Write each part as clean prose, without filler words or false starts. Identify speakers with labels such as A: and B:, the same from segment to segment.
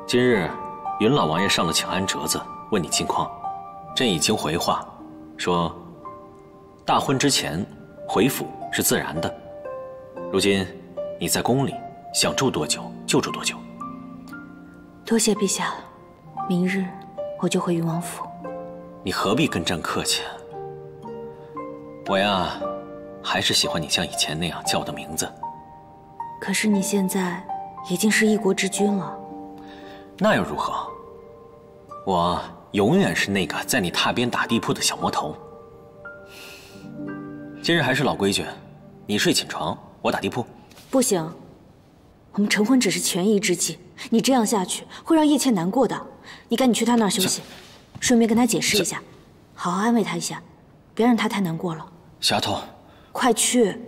A: 今日云老王爷上了请安折子，问你近况，朕已经回话，说大婚之前回府是自然的。如今你在宫里，想住多久就住多久。
B: 多谢陛下，明日我就回云王府。
A: 你何必跟朕客气啊？我呀，还是喜欢你像以前那样叫我的名字。
B: 可是你现在已经是一国之君了。
A: 那又如何？我永远是那个在你榻边打地铺的小魔头。今日还是老规矩，你睡寝床，我打地铺。
B: 不行，我们成婚只是权宜之计，你这样下去会让叶倩难过的。你赶紧去她那儿休息，顺便跟她解释一下，好好安慰她一下，别让她太难过了。
A: 丫头，
B: 快去！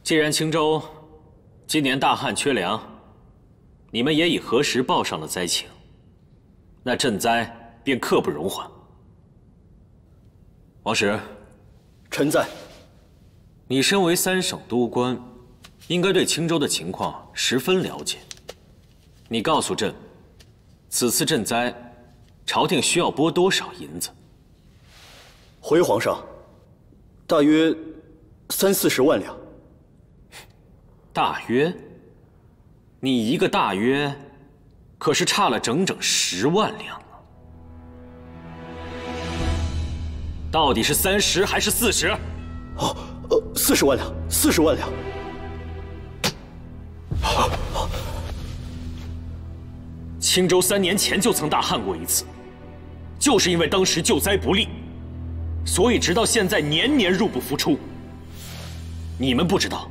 A: 既然青州今年大旱缺粮，你们也已何时报上了灾情，那赈灾便刻不容缓。王石，
C: 臣在。
A: 你身为三省督官，应该对青州的情况十分了解。你告诉朕，此次赈灾，朝廷需要拨多少银子？
C: 回皇上，大约30-40万两。
A: 大约？你一个大约，可是差了整整10万两啊！到底是30还是40？
C: 哦，40万两，40万两。
A: 青州3年前就曾大旱过一次，就是因为当时救灾不力，所以直到现在年年入不敷出。你们不知道，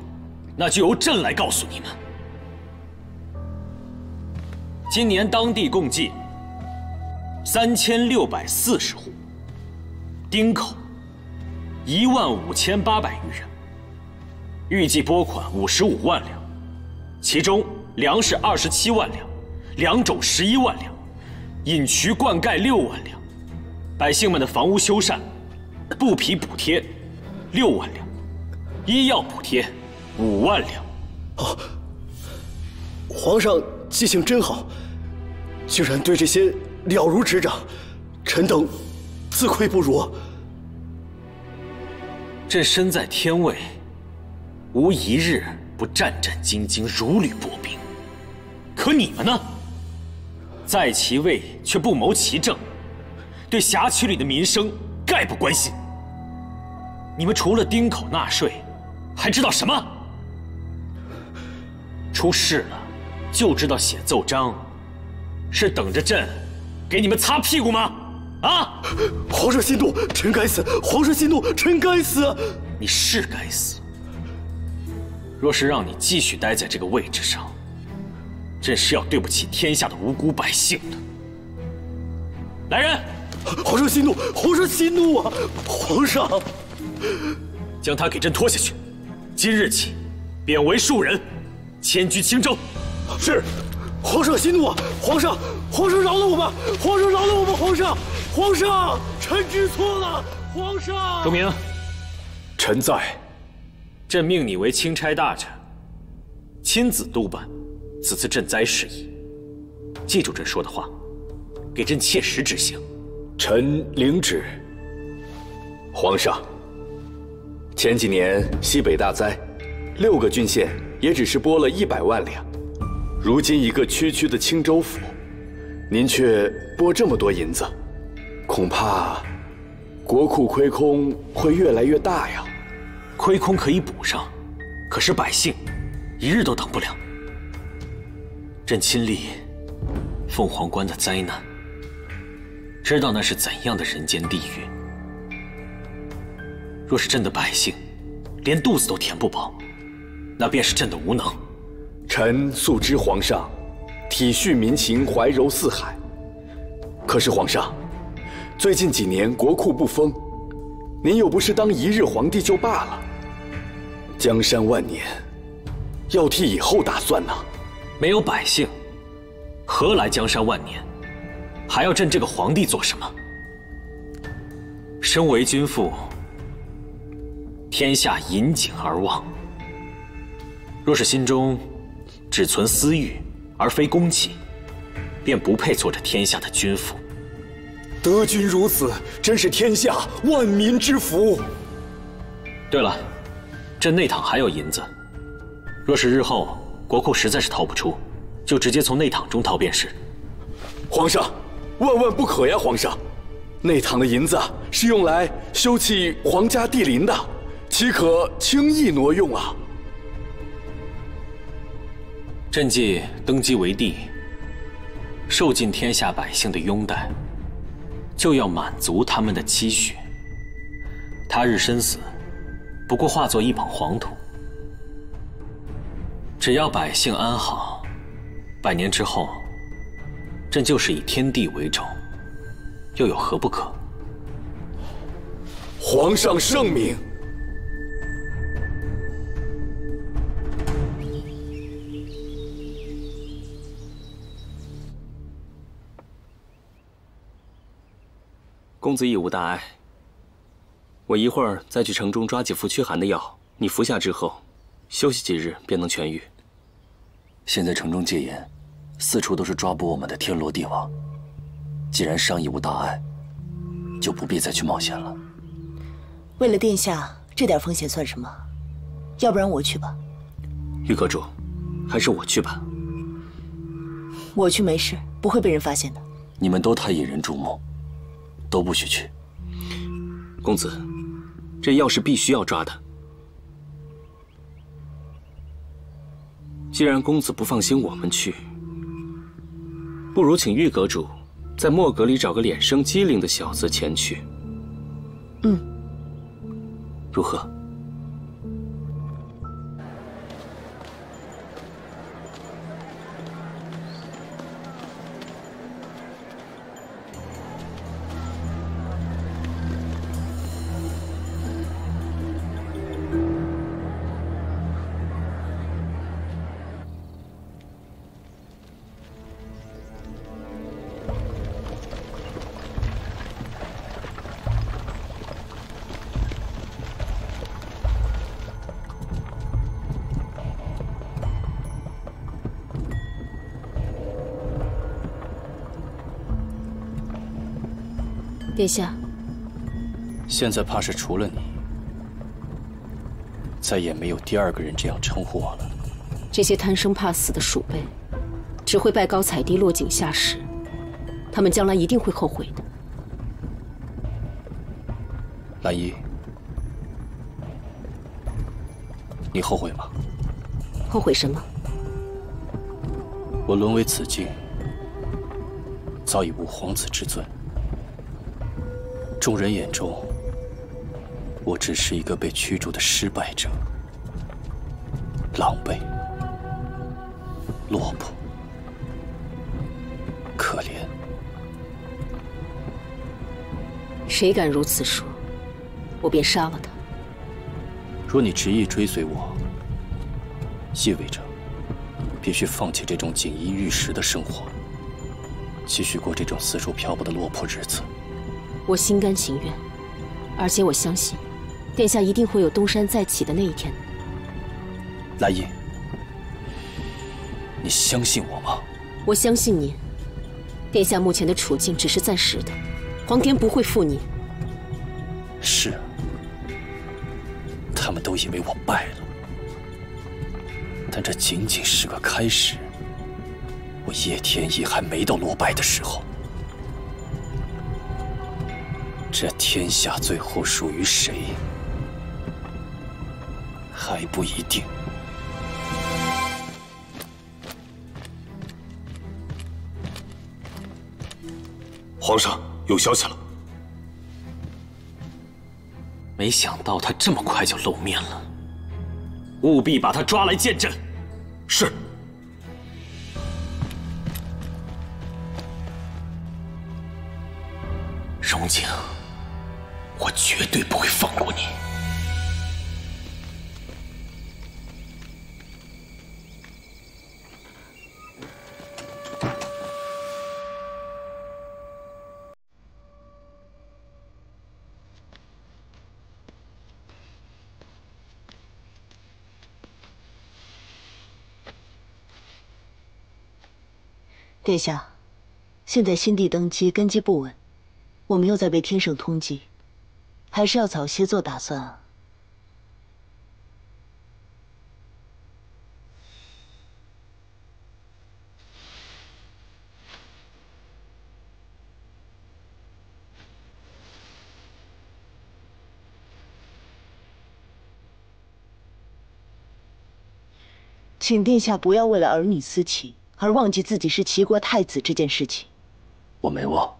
A: 那就由朕来告诉你们。今年当地共计3640户，丁口15800余人，预计拨款55万两，其中粮食27万两，良种11万两，引渠灌溉6万两，百姓们的房屋修缮、布匹补贴6万两，医药补贴5万两。
C: 哦，皇上记性真好，居然对这些了如指掌，臣等自愧不如。
A: 朕身在天位，无一日不战战兢兢、如履薄冰。可你们呢？在其位却不谋其政，对辖区里的民生概不关心。你们除了丁口纳税，还知道什么？出事了就知道写奏章，是等着朕给你们擦屁股吗？啊！
C: 皇上息怒，臣该死！皇上息怒，臣该死！
A: 你是该死。若是让你继续待在这个位置上，朕是要对不起天下的无辜百姓的。来人！
C: 皇上息怒！皇上息怒啊！皇上，
A: 将他给朕拖下去。今日起，贬为庶人，迁居青州。
C: 是。皇上息怒啊！皇上饶了我吧！皇上饶了我吧！皇上，臣知错了。皇上，
A: 周明，
D: 臣在。
A: 朕命你为钦差大臣，亲自督办此次赈灾事宜。记住朕说的话，给朕切实执行。
D: 臣领旨。皇上，前几年西北大灾，6个郡县也只是拨了100万两。如今一个区区的青州府，您却拨这么多银子，恐怕国库亏空会越来越大呀。
A: 亏空可以补上，可是百姓一日都等不了。朕亲历凤凰关的灾难，知道那是怎样的人间地狱。若是朕的百姓连肚子都填不饱，那便是朕的无能。
D: 臣素知皇上体恤民情，怀柔四海。可是皇上，最近几年国库不丰，您又不是当一日皇帝就罢了。江山万年，要替以后打算呐。
A: 没有百姓，何来江山万年？还要朕这个皇帝做什么？身为君父，天下引颈而望。若是心中只存私欲，而非公器，便不配做这天下的君父。
C: 得君如此，真是天下万民之福。
A: 对了，朕内堂还有银子，若是日后国库实在是掏不出，就直接从内堂中掏便是。
D: 皇上，万万不可呀！皇上，内堂的银子是用来修葺皇家帝陵的，岂可轻易挪用啊？
A: 朕既登基为帝，受尽天下百姓的拥戴，就要满足他们的期许。他日身死，不过化作一捧黄土。只要百姓安好，100年之后，朕就是以天地为重，又有何不可？
D: 皇上圣明。
E: 公子已无大碍，我一会儿再去城中抓几副驱寒的药，你服下之后，休息几日便能痊愈。
F: 现在城中戒严，四处都是抓捕我们的天罗地网。既然伤已无大碍，就不必再去冒险了。
G: 为了殿下，这点风险算什么？要不然我去吧。
E: 玉阁主，还是我去吧。
G: 我去没事，不会被人发现的。
F: 你们都太引人注目，都不许去。
E: 公子，这药是必须要抓的。既然公子不放心我们去，不如请玉阁主在墨阁里找个脸生机灵的小子前去。如何？
B: 殿下，
F: 现在怕是除了你，再也没有第二个人这样称呼我了。
H: 这些贪生怕死的鼠辈，只会拜高踩低、落井下石，他们将来一定会后悔的。
F: 兰姨，你后悔吗？
H: 后悔什么？
F: 我沦为此境，早已无皇子之尊。众人眼中，我只是一个被驱逐的失败者，狼狈、落魄、可怜。
H: 谁敢如此说，我便杀了他。
F: 若你执意追随我，意味着必须放弃这种锦衣玉食的生活，继续过这种四处漂泊的落魄日子。
H: 我心甘情愿，而且我相信，殿下一定会有东山再起的那一天。
F: 兰姨，你相信我吗？
H: 我相信您。殿下目前的处境只是暂时的，皇天不会负您。
F: 是，他们都以为我败了，但这仅仅是个开始。我我叶天意还没到落败的时候，这天下最后属于谁，还不一定。
I: 皇上，有消息了。
A: 没想到他这么快就露面了，务必把他抓来见朕。
I: 是。
A: 荣景，我绝对不会放过你。
G: 殿下，现在新帝登基，根基不稳，我们又在被天圣通缉，还是要早些做打算啊。请殿下不要为了儿女私情而忘记自己是齐国太子这件事情。
F: 我没忘。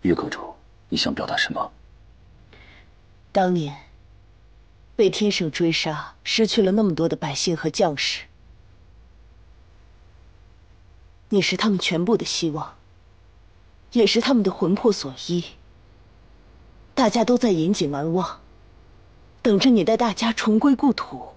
F: 玉阁主，你想表达什么？
G: 当年被天圣追杀，失去了那么多的百姓和将士，你是他们全部的希望，也是他们的魂魄所依。大家都在引颈而望，等着你带大家重归故土。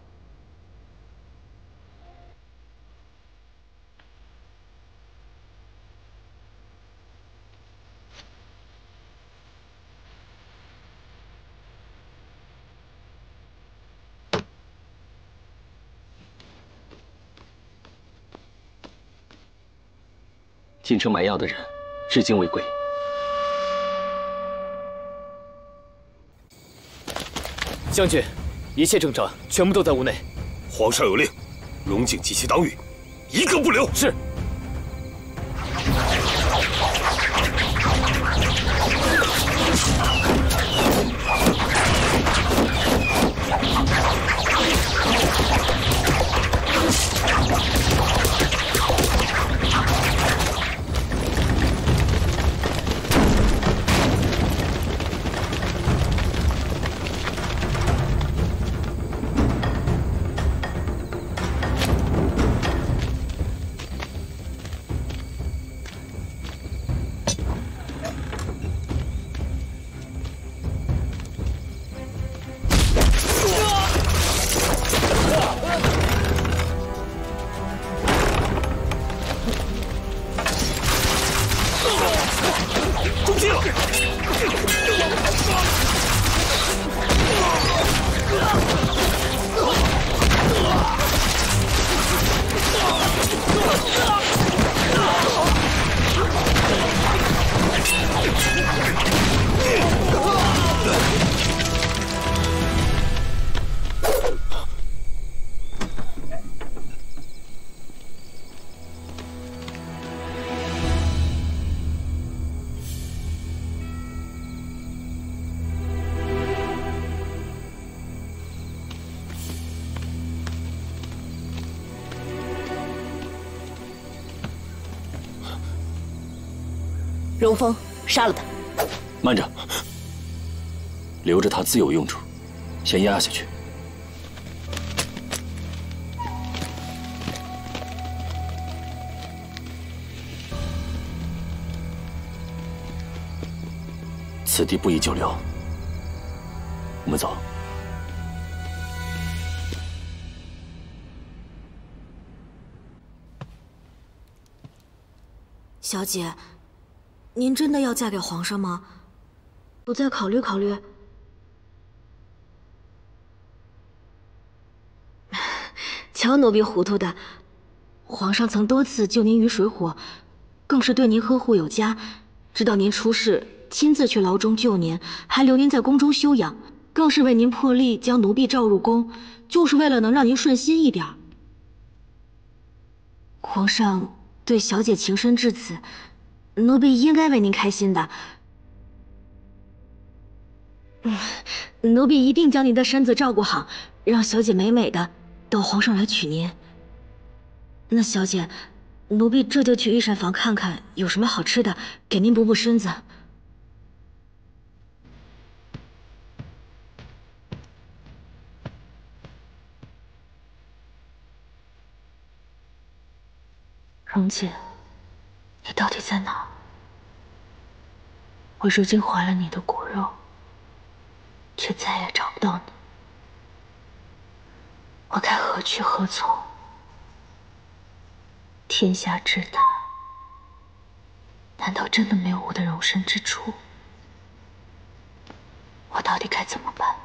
E: 进城买药的人，至今未归。
C: 将军，一切正常，全部都在屋内。
I: 皇上有令，荣景及其党羽，一个不留。
C: 是。
G: 荣丰，杀了他！
F: 慢着，留着他自有用处，先压下去。此地不宜久留，我们走。
B: 小姐，您真的要嫁给皇上吗？不再考虑考虑？瞧奴婢糊涂的，皇上曾多次救您于水火，更是对您呵护有加，直到您出事，亲自去牢中救您，还留您在宫中休养，更是为您破例将奴婢召入宫，就是为了能让您顺心一点。皇上对小姐情深至此，奴婢应该为您开心的。奴婢一定将您的身子照顾好，让小姐美美的等皇上来娶您。那小姐，奴婢这就去御膳房看看有什么好吃的，给您补补身子。蓉姐，你到底在哪？我如今怀了你的骨肉，却再也找不到你，我该何去何从？天下之大，难道真的没有我的容身之处？我到底该怎么办？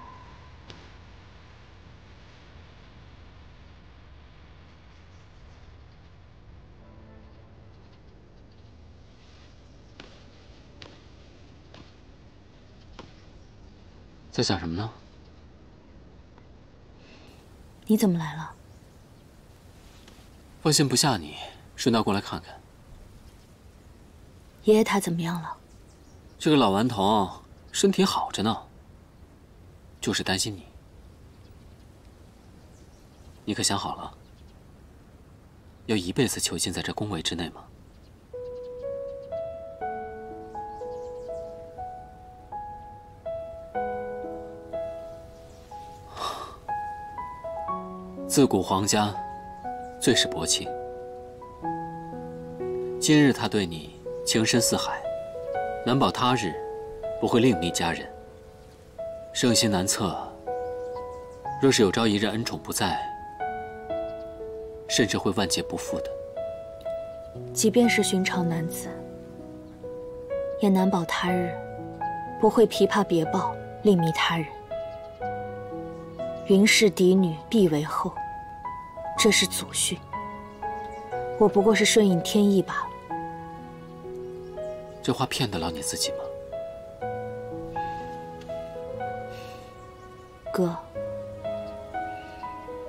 F: 在想什么呢？
B: 你怎么来了？
F: 放心不下你，顺道过来看看。
B: 爷爷他怎么样了？
F: 这个老顽童身体好着呢，就是担心你。你可想好了，要一辈子囚禁在这宫闱之内吗？自古皇家最是薄情，今日他对你情深似海，难保他日不会另觅佳人。圣心难测，若是有朝一日恩宠不在，甚至会万劫不复的。
B: 即便是寻常男子，也难保他日不会琵琶别抱，另觅他人。云氏嫡女必为后，这是祖训。我不过是顺应天意罢了。
F: 这话骗得了你自己吗？
B: 哥，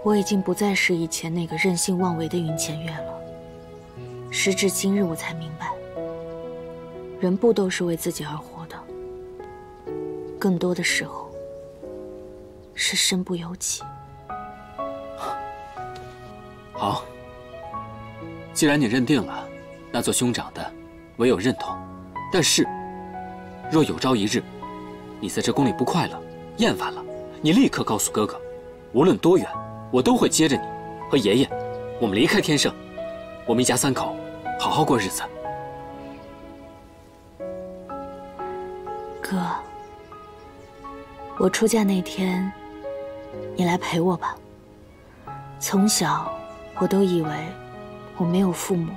B: 我已经不再是以前那个任性妄为的云前月了。时至今日，我才明白，人不都是为自己而活的，更多的时候是身不由己。
F: 好，既然你认定了，那做兄长的唯有认同。但是，若有朝一日，你在这宫里不快乐、厌烦了，你立刻告诉哥哥，无论多远，我都会接着你和爷爷，我们离开天圣，我们一家三口好好过日子。
B: 哥，我出嫁那天，你来陪我吧。从小我都以为我没有父母，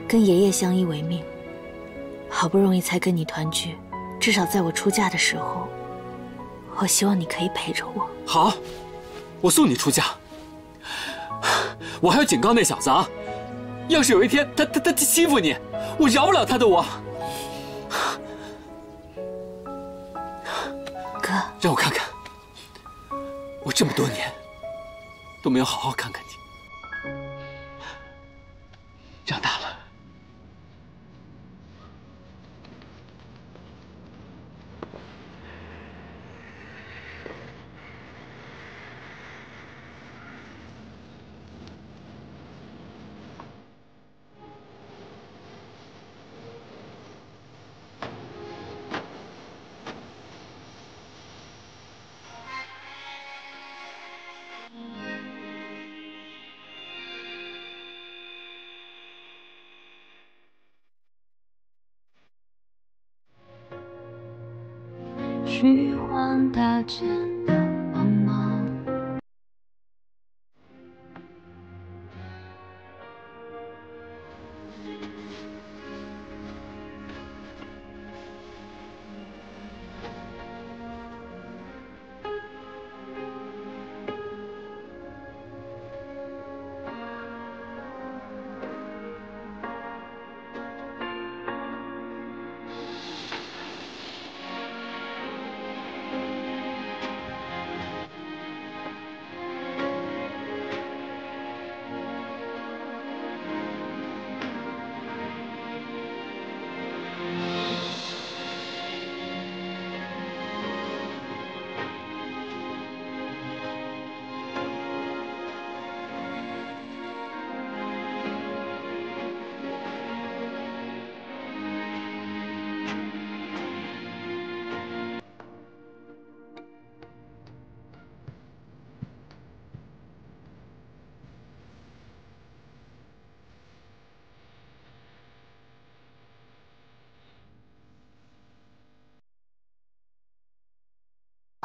B: 跟爷爷相依为命，好不容易才跟你团聚，至少在我出嫁的时候，我希望你可以陪着我。
F: 好，我送你出嫁。我还要警告那小子啊，要是有一天他欺负你，我饶不了他的我。
B: 哥，
F: 让我看看，我这么多年都没有好好看看你。长大了，
J: 虚晃大剑的茫茫，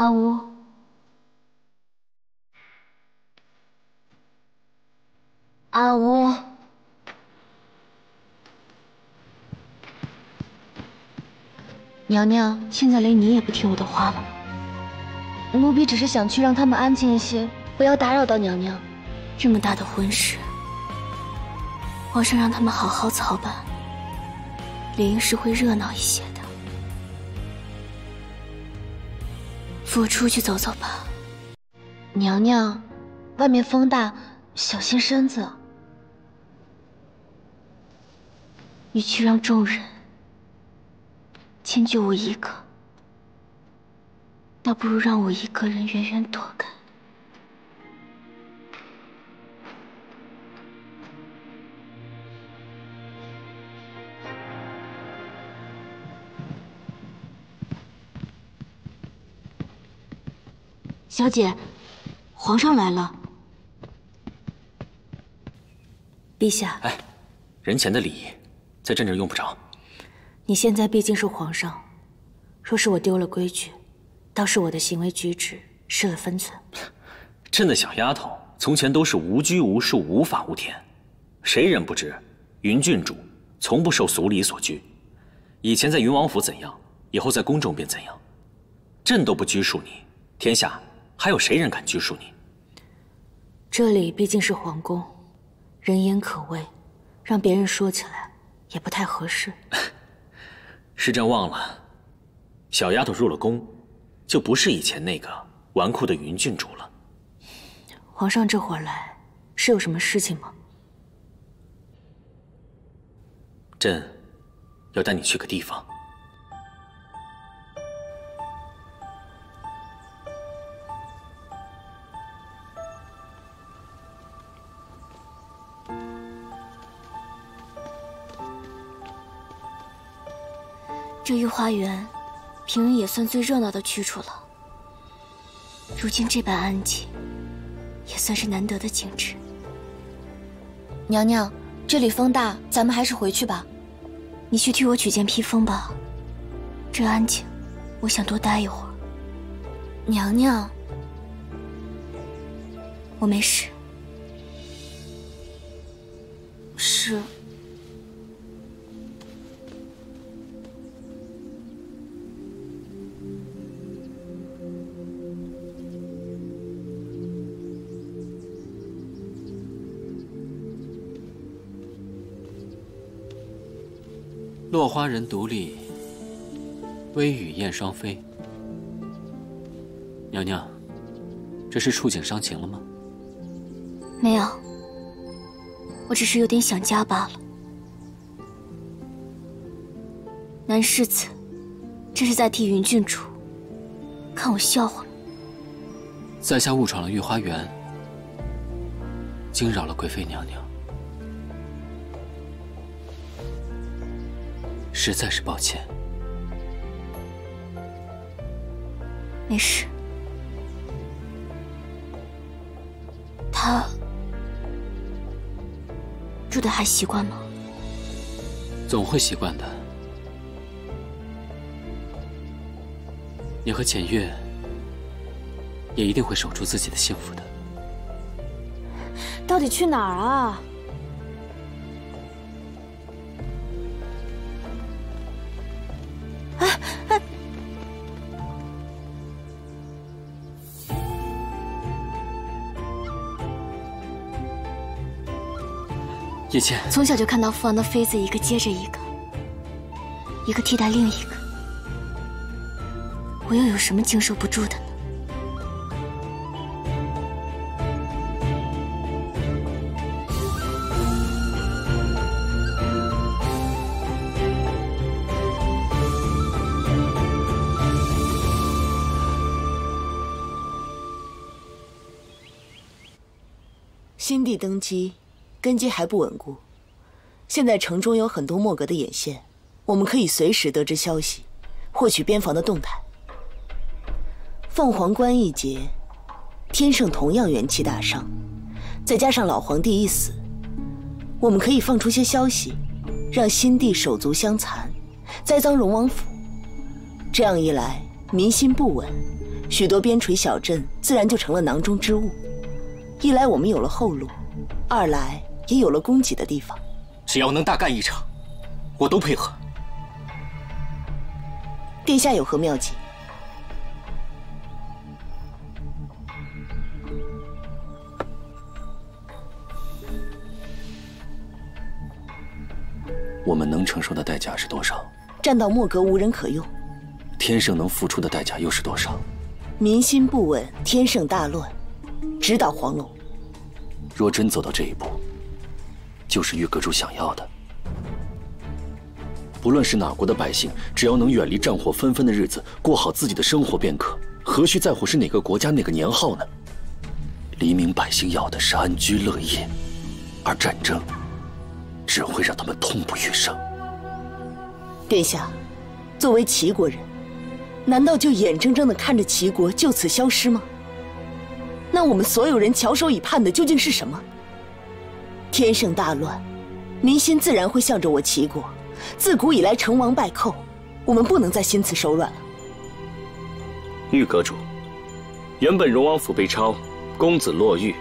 B: 阿乌，阿乌，娘娘，现在连你也不听我的话了吗？奴婢只是想去让他们安静一些，不要打扰到娘娘。这么大的婚事，皇上让他们好好操办，理应是会热闹一些的。扶我出去走走吧。娘娘，外面风大，小心身子。与其让众人迁就我一个，倒不如让我一个人远远躲开。小姐，皇上来了。陛下，
E: 哎，人前的礼仪，在朕这儿用不着。
B: 你现在毕竟是皇上，若是我丢了规矩，倒是我的行为举止失了分寸。
E: 朕的小丫头从前都是无拘无束、无法无天，谁人不知云郡主从不受俗礼所拘。以前在云王府怎样，以后在宫中便怎样。朕都不拘束你，天下还有谁人敢拘束你？
B: 这里毕竟是皇宫，人言可畏，让别人说起来也不太合适。
E: 是朕忘了，小丫头入了宫，就不是以前那个纨绔的云郡主了。
B: 皇上这会儿来，是有什么事情吗？
E: 朕要带你去个地方。
B: 这御花园，平日也算最热闹的去处了。如今这般安静，也算是难得的景致。娘娘，这里风大，咱们还是回去吧。你去替我取件披风吧。这安静，我想多待一会儿。娘娘，我没事。是。
F: 落花人独立，微雨燕双飞。娘娘，这是触景伤情了吗？
B: 没有，我只是有点想家罢了。南世子，这是在替云郡主看我笑话吗？
F: 在下误闯了御花园，惊扰了贵妃娘娘，实在是抱歉。
B: 没事。他住得还习惯吗？
F: 总会习惯的。你和浅月也一定会守住自己的幸福的。
B: 到底去哪儿啊？
F: 叶倩，
B: 从小就看到父王的妃子一个接着一个，一个替代另一个，我又有什么经受不住的呢？
G: 新帝登基，根基还不稳固。现在城中有很多莫格的眼线，我们可以随时得知消息，获取边防的动态。凤凰关一劫，天圣同样元气大伤，再加上老皇帝一死，我们可以放出些消息，让新帝手足相残，栽赃荣王府。这样一来，民心不稳，许多边陲小镇自然就成了囊中之物。一来我们有了后路，二来也有了供给的地方。
F: 只要能大干一场，我都配合。
G: 殿下有何妙计？
F: 我们能承受的代价是多少？
G: 战到莫格无人可用。
F: 天圣能付出的代价又是多少？
G: 民心不稳，天圣大乱，直捣黄龙。
F: 若真走到这一步，就是玉阁主想要的。不论是哪国的百姓，只要能远离战火纷纷的日子，过好自己的生活便可，何须在乎是哪个国家哪个年号呢？黎民百姓要的是安居乐业，而战争只会让他们痛不欲生。
G: 殿下，作为齐国人，难道就眼睁睁地看着齐国就此消失吗？那我们所有人翘首以盼的究竟是什么？天圣大乱，民心自然会向着我齐国。自古以来成王败寇，我们不能再心慈手软了。
K: 玉阁主，原本荣王府被抄，公子落狱，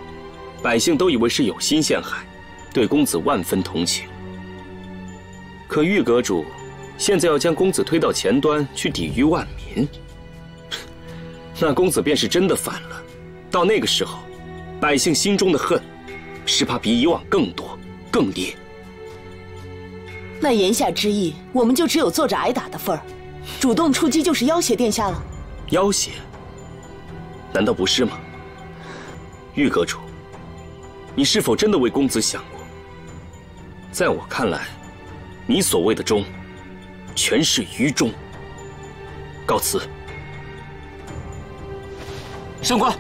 K: 百姓都以为是有心陷害，对公子万分同情。可玉阁主现在要将公子推到前端去抵御万民，那公子便是真的反了。到那个时候，百姓心中的恨，是怕比以往更多、更烈。
G: 那言下之意，我们就只有坐着挨打的份儿，主动出击就是要挟殿下了。
K: 要挟？难道不是吗？玉阁主，你是否真的为公子想过？在我看来，你所谓的忠，全是愚忠。告辞。
F: 上官。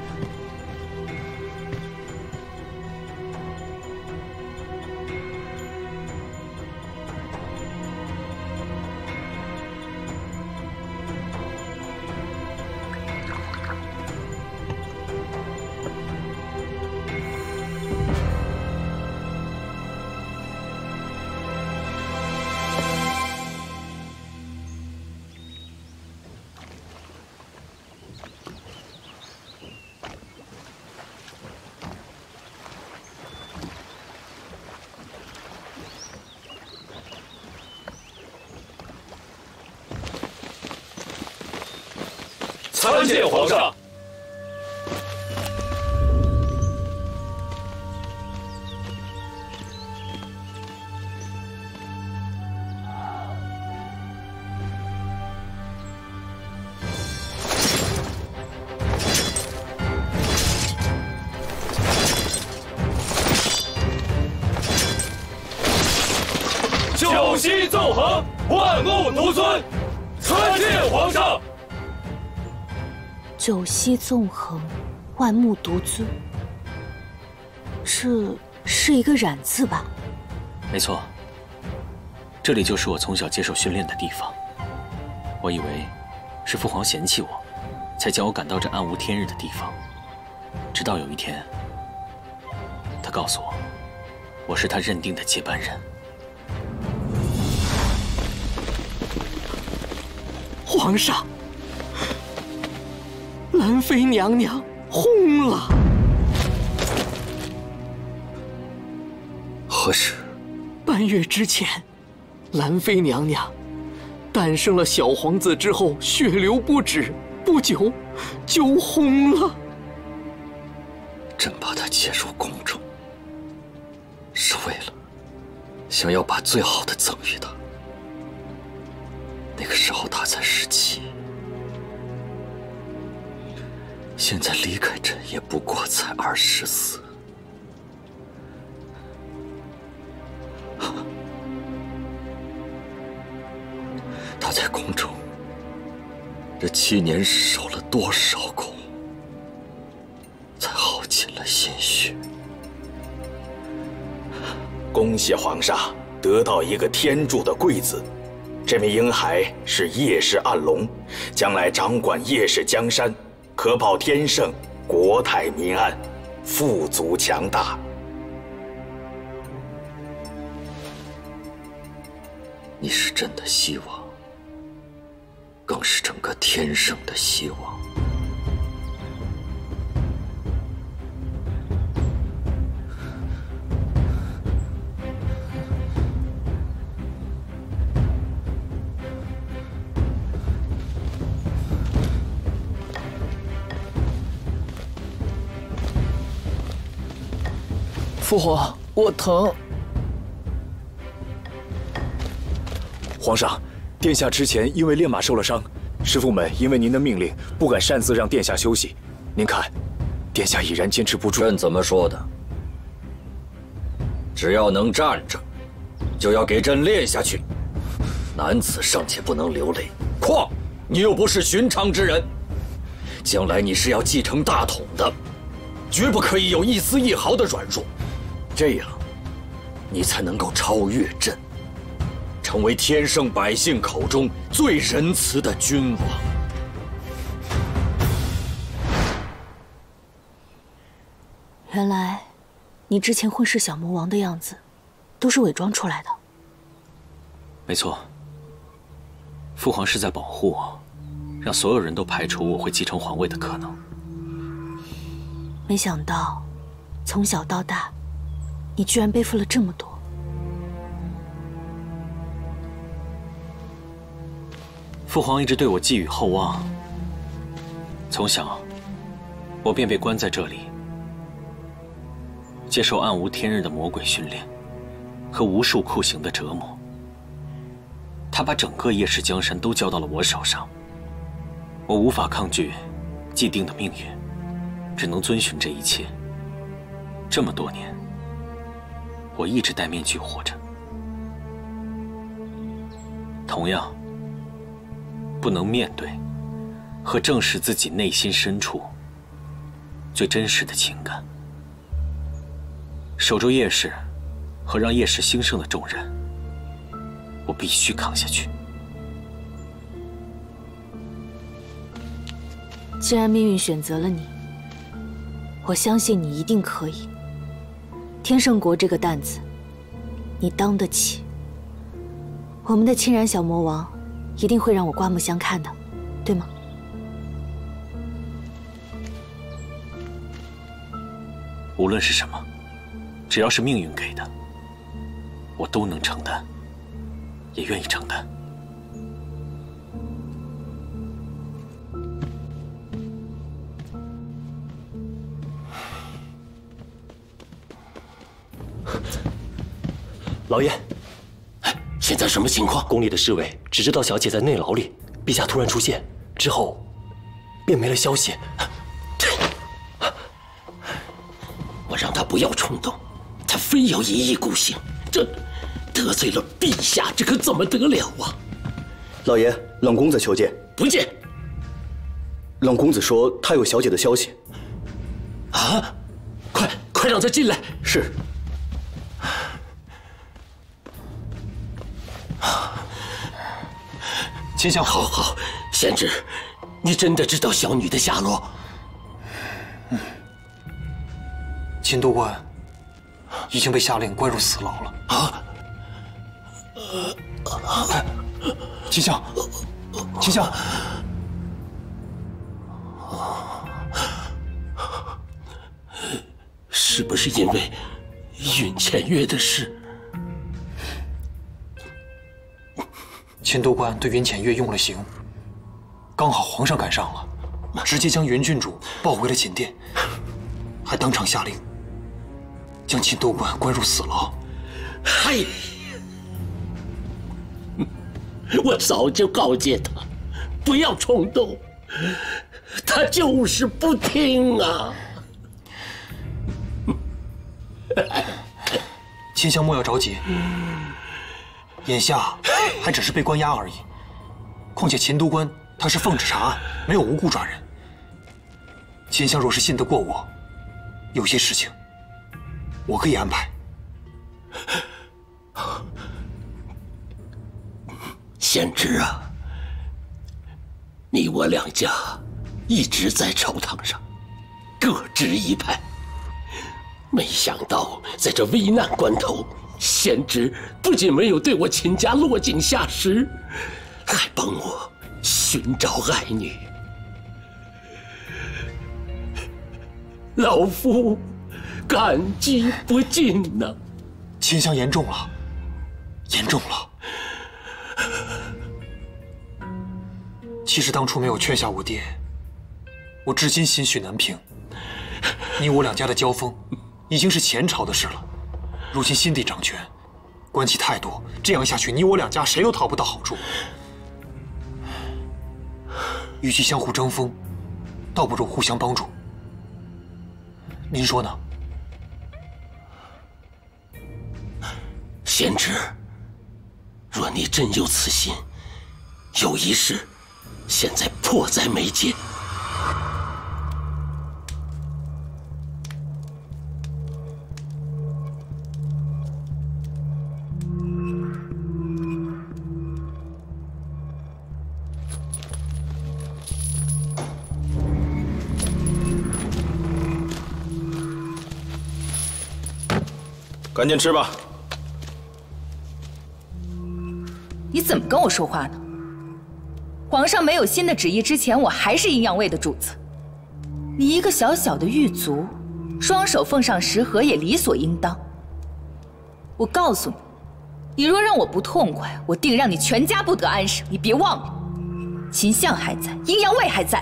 A: 参见皇上。九溪纵横，万物独尊。参见皇上。
B: 九溪纵横，万目独尊。这是一个染字吧？
E: 没错，这里就是我从小接受训练的地方。我以为是父皇嫌弃我，才将我赶到这暗无天日的地方。直到有一天，他告诉我，我是他认定的接班人。
C: 皇上，兰妃娘娘轰了。
D: 何时？
C: 半月之前，兰妃娘娘诞生了小皇子之后，血流不止，不久就轰了。
D: 朕把她接入宫中，是为了想要把最好的赠予她。那个时候她才17，现在离开朕也不过才24。她在宫中这7年受了多少苦，才耗尽了心血。
L: 恭喜皇上得到一个天助的贵子。这名婴孩是叶氏暗龙，将来掌管叶氏江山，可保天圣国泰民安，富足强大。
D: 你是朕的希望，更是整个天圣的希望。
C: 父皇，我疼。
D: 皇上，殿下之前因为练马受了伤，师傅们因为您的命令，不敢擅自让殿下休息。您看，殿下已然坚持不住。
M: 朕怎么说的？只要能站着，就要给朕练下去。男子尚且不能流泪，况你又不是寻常之人。将来你是要继承大统的，绝不可以有一丝一毫的软弱。这样，你才能够超越朕，成为天圣百姓口中最仁慈的君王。
B: 原来，你之前混世小魔王的样子，都是伪装出来的。
E: 没错，父皇是在保护我，让所有人都排除我会继承皇位的可能。
B: 没想到，从小到大，你居然背负了这么多。
E: 父皇一直对我寄予厚望，从小，我便被关在这里，接受暗无天日的魔鬼训练，和无数酷刑的折磨。他把整个叶氏江山都交到了我手上，我无法抗拒既定的命运，只能遵循这一切。这么多年，我一直戴面具活着，同样不能面对和正视自己内心深处最真实的情感。守住叶氏和让叶氏兴盛的重任，我必须扛下去。
B: 既然命运选择了你，我相信你一定可以。天圣国这个担子，你当得起。我们的亲然小魔王一定会让我刮目相看的，对吗？
E: 无论是什么，只要是命运给的，我都能承担，也愿意承担。
F: 老爷，现在什么情况？宫里的侍卫只知道小姐在内牢里，陛下突然出现之后，便没了消息。
N: 我让他不要冲动，他非要一意孤行，这得罪了陛下，这可怎么得了啊？
C: 老爷，冷公子求见。
N: 不见。
C: 冷公子说他有小姐的消息。
N: 啊！快让他进来。
C: 是。
N: 秦相，好，贤侄，你真的知道小女的下落？
O: 秦都官已经被下令关入死牢了。
N: 啊！
O: 秦相，
N: 是不是因为允前月的事？
O: 秦都官对云浅月用了刑，刚好皇上赶上了，直接将云郡主抱回了寝殿，还当场下令将秦都官关入死牢。
N: 嗨！我早就告诫他不要冲动，他就是不听啊！
O: 秦相莫要着急。眼下还只是被关押而已，况且秦都官他是奉旨查案，没有无故抓人。秦相若是信得过我，有些事情我可以安排。
N: 贤侄啊，你我两家一直在朝堂上各执一派，没想到在这危难关头，贤侄不仅没有对我秦家落井下石，还帮我寻找爱女。老夫感激不尽呐！
O: 秦相严重了，严重了。其实当初没有劝下我爹，我至今心绪难平。你我两家的交锋，已经是前朝的事了。如今新帝掌权，关系太多，这样下去，你我两家谁都讨不到好处。与其相互争锋，倒不如互相帮助。您说呢？
N: 贤侄，若你真有此心，有一事现在迫在眉睫。
L: 赶紧吃吧。
P: 你怎么跟我说话呢？皇上没有新的旨意之前，我还是阴阳卫的主子。你一个小小的狱卒，双手奉上食盒也理所应当。我告诉你，你若让我不痛快，我定让你全家不得安生。你别忘了，秦相还在，阴阳卫还在。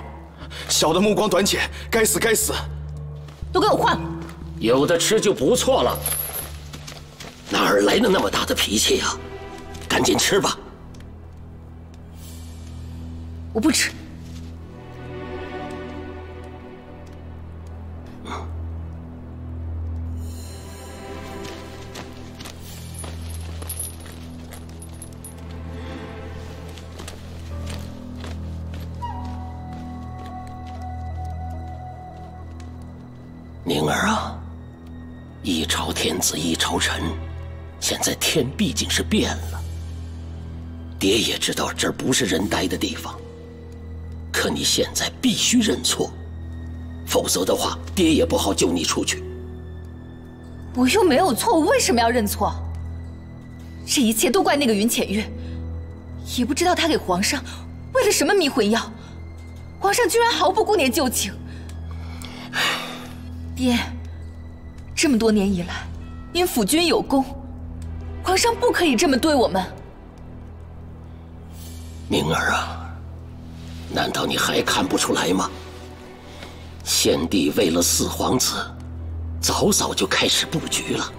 C: 小的目光短浅，该死该死！
P: 都给我换！
N: 有的吃就不错了。哪儿来的那么大的脾气呀？赶紧吃吧。
P: 我不吃。
N: 宁儿啊，一朝天子一朝臣，现在天毕竟是变了。爹也知道这儿不是人待的地方，可你现在必须认错，否则的话，爹也不好救你出去。
P: 我又没有错，我为什么要认错？这一切都怪那个云浅月，也不知道他给皇上喂了什么迷魂药，皇上居然毫不顾念旧情。爹，这么多年以来，您辅君有功，皇上不可以这么对我们。
N: 宁儿啊，难道你还看不出来吗？先帝为了四皇子，早早就开始布局了，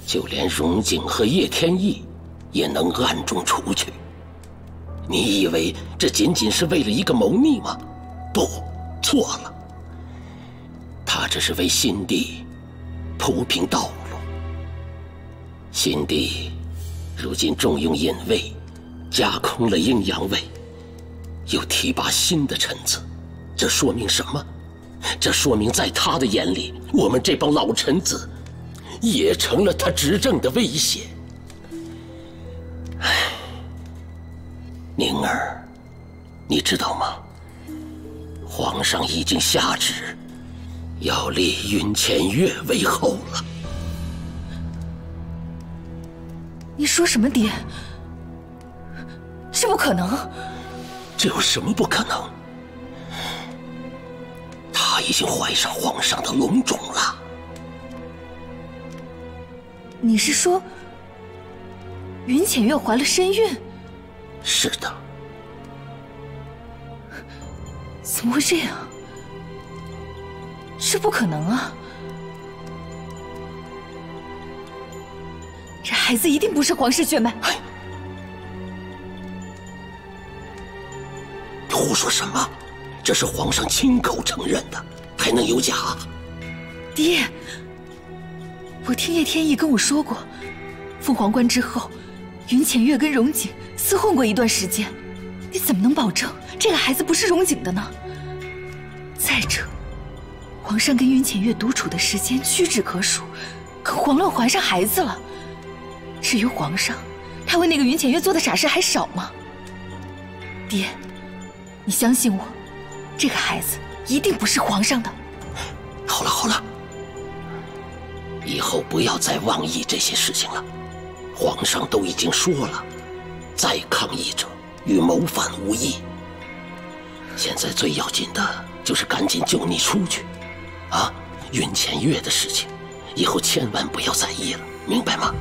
N: 就连荣景和叶天意也能暗中除去。你以为这仅仅是为了一个谋逆吗？不，错了。他这是为新帝铺平道路。新帝如今重用隐卫，架空了阴阳卫，又提拔新的臣子，这说明什么？这说明在他的眼里，我们这帮老臣子也成了他执政的威胁。唉，宁儿，你知道吗？皇上已经下旨，要立云浅月为后了。
P: 你说什么，爹？这不可能！
N: 这有什么不可能？他已经怀上皇上的龙种了。
P: 你是说，云浅月怀了身孕？
N: 是的。
P: 怎么会这样？这不可能啊！这孩子一定不是皇室血脉。
N: 你胡说什么？这是皇上亲口承认的，还能有假？
P: 爹，我听叶天意跟我说过，凤凰关之后，云浅月跟荣景厮混过一段时间。你怎么能保证这个孩子不是荣景的呢？再者，皇上跟云浅月独处的时间屈指可数，更遑论怀上孩子了。至于皇上，他为那个云浅月做的傻事还少吗？爹，你相信我，这个孩子一定不是皇上的。
N: 好了好了，以后不要再妄议这些事情了。皇上都已经说了，再抗议者与谋反无异。现在最要紧的就是赶紧救你出去，啊，云浅月的事情，以后千万不要在意了，明白吗？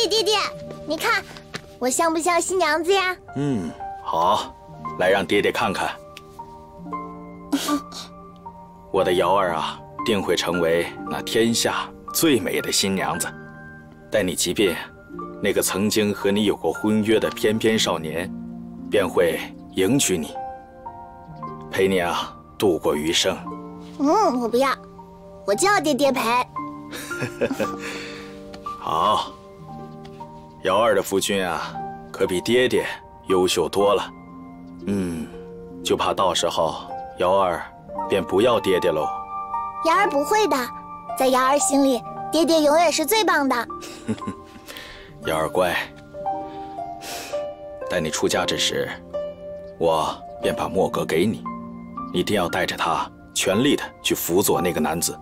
Q: 弟弟，你看我像不像新娘子呀？
L: 好，来让爹爹看看。我的瑶儿啊，定会成为那天下最美的新娘子，待你即便那个曾经和你有过婚约的翩翩少年，便会迎娶你，陪你啊度过余生。
Q: 我不要，我就要爹爹陪。
L: 好，瑶儿的夫君啊，可比爹爹优秀多了。就怕到时候瑶儿便不要爹爹喽。
Q: 瑶儿不会的，在瑶儿心里，爹爹永远是最棒的。
L: 瑶儿乖，待你出嫁之时，我便把墨格给你，你一定要带着他全力的去辅佐那个男子。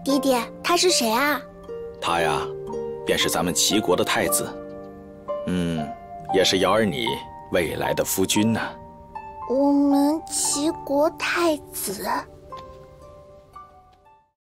Q: 爹爹，他是谁啊？
L: 他呀，便是咱们齐国的太子。也是瑶儿你未来的夫君呢。
Q: 我们齐国太子。